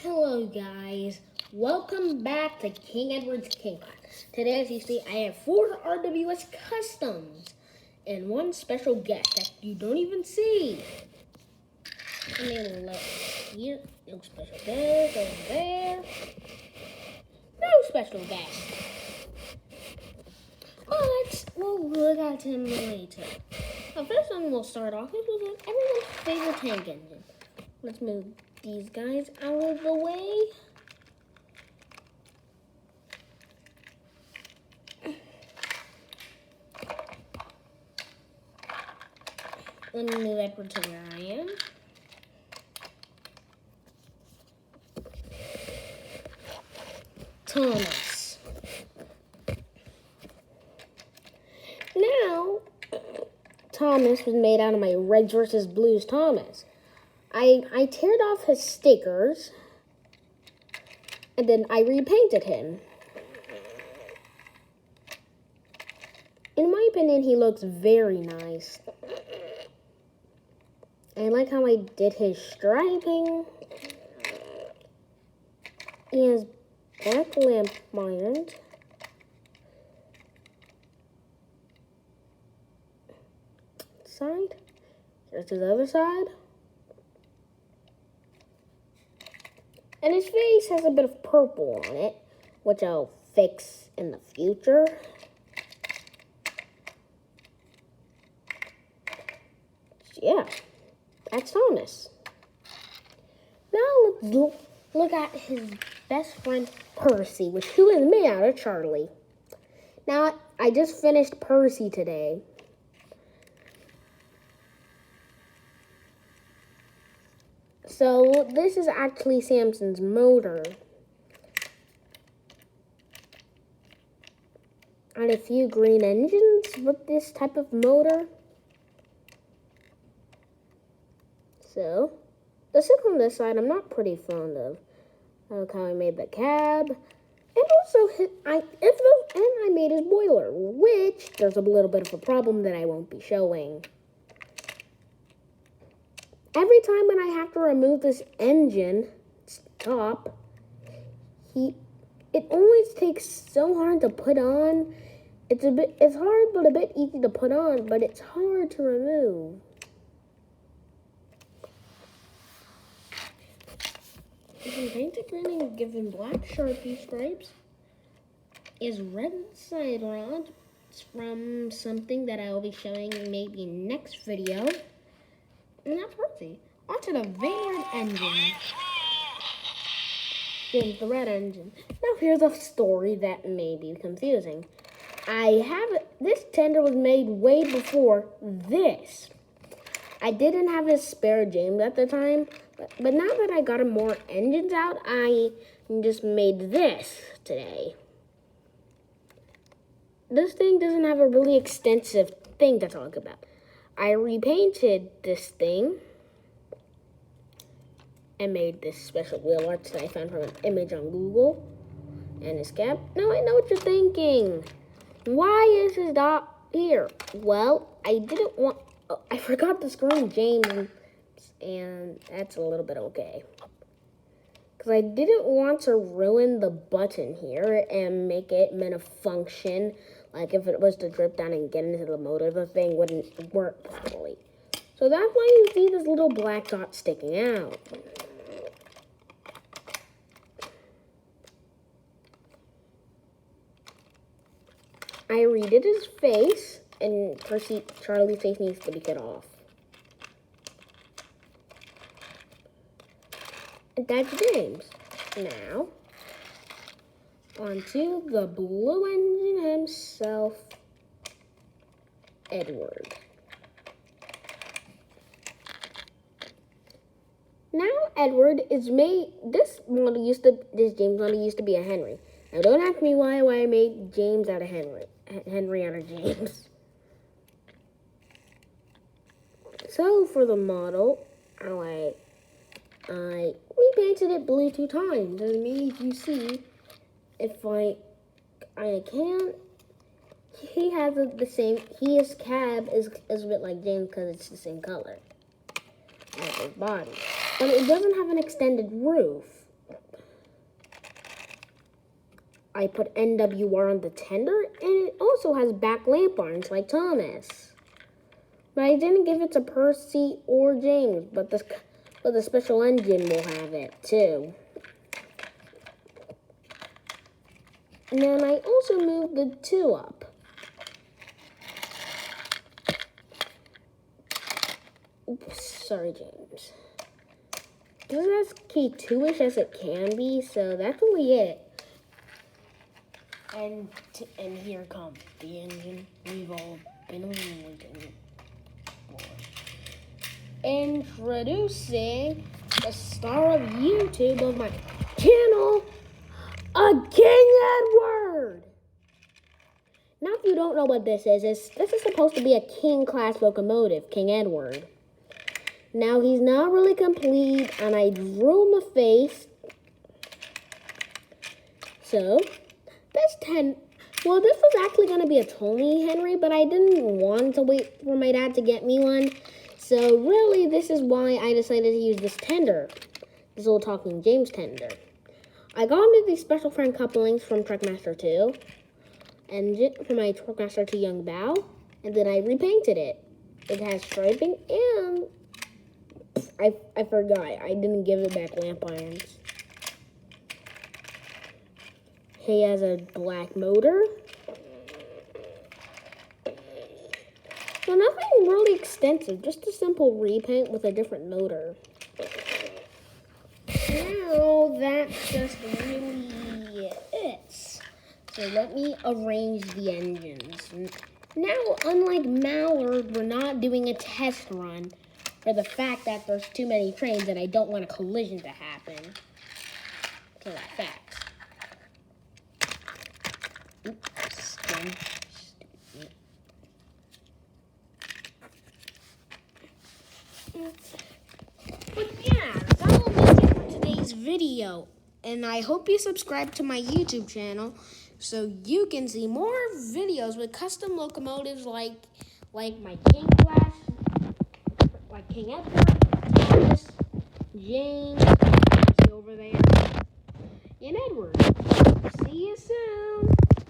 Hello guys, welcome back to King Edward's King Class. Today, as you see, I have 4 RWS customs and one special guest that you don't even see. And they look here, no special guest over there, no special guest. We'll look at him later. The first one we'll start off with everyone's favorite tank engine. Let's move these guys out of the way. Let me move Edward to where I am. Thomas. Now, Thomas was made out of my Reds versus Blues Thomas. I teared off his stickers, and then I repainted him. In my opinion, he looks very nice. I like how I did his striping. He has black lamp irons. Side. Here's to the other side. And his face has a bit of purple on it, which I'll fix in the future. Yeah, that's Thomas. Now let's look at his best friend, Percy, who is made out of Charlie. Now, I just finished Percy today. So, this is actually Samson's motor. And a few green engines with this type of motor. So, the stick on this side I'm not pretty fond of. I like how I made the cab. And also, I made his boiler, which there's a little bit of a problem that I won't be showing. Every time when I have to remove this engine top, it always takes so hard to put on. It's hard but a bit easy to put on, but it's hard to remove. You can paint it green and give him black Sharpie stripes. Is red side rod from something that I'll be showing maybe next video. And that's Percy. Onto the Vanguard engine. James, the red engine. Now here's a story that may be confusing. This tender was made way before this. I didn't have a spare James at the time, but now that I got more engines out, I just made this today. This thing doesn't have a really extensive thing to talk about. I repainted this thing and made this special wheel arch that I found from an image on Google and his cap. Now I know what you're thinking. Why is his dot here? Well, I forgot to screw James, and that's a little bit okay. Because I didn't want to ruin the button here and make it meant to function. Like if it was to drip down and get into the motor, the thing wouldn't work properly. So that's why you see this little black dot sticking out. I redid his face, and Charlie's face needs to be cut off. And that's James. Now, onto the blue engine himself, Edward. Now Edward is made. This James model used to be a Henry. Now don't ask me why I made James out of Henry out of James. So for the model, I repainted it blue 2 times. And maybe if you see, if I can't, his cab is a bit like James because it's the same color as his body. But it doesn't have an extended roof. I put NWR on the tender, and it also has back lamp irons like Thomas. But I didn't give it to Percy or James, but the special engine will have it too. And then I also moved the 2 up. Oops, sorry, James. This is as K2-ish as it can be, so that's really it. And here comes the engine we've all been waiting for. Introducing the star of YouTube of my channel, a King Edward. Now, if you don't know what this is supposed to be a King class locomotive, King Edward. Now, he's not really complete, and I drew him a face. So, that's 10. Well, this was actually going to be a Tony Henry, but I didn't want to wait for my dad to get me one. So, really, this is why I decided to use this tender. This little Talking James tender. I got into these special friend couplings from Trackmaster 2. And for my Trackmaster 2 Young Bow. And then I repainted it. It has striping and... I forgot. I didn't give it back lamp irons. He has a black motor. So nothing really extensive, just a simple repaint with a different motor. Now that's just really it. So let me arrange the engines. Now, unlike Mallard, we're not doing a test run for the fact that there's too many trains and I don't want a collision to happen. So that fact. Oops. But yeah, that'll make it for today's video. And I hope you subscribe to my YouTube channel so you can see more videos with custom locomotives like my King class, like King Edward, Thomas, James, see over there, and Edward. See you soon.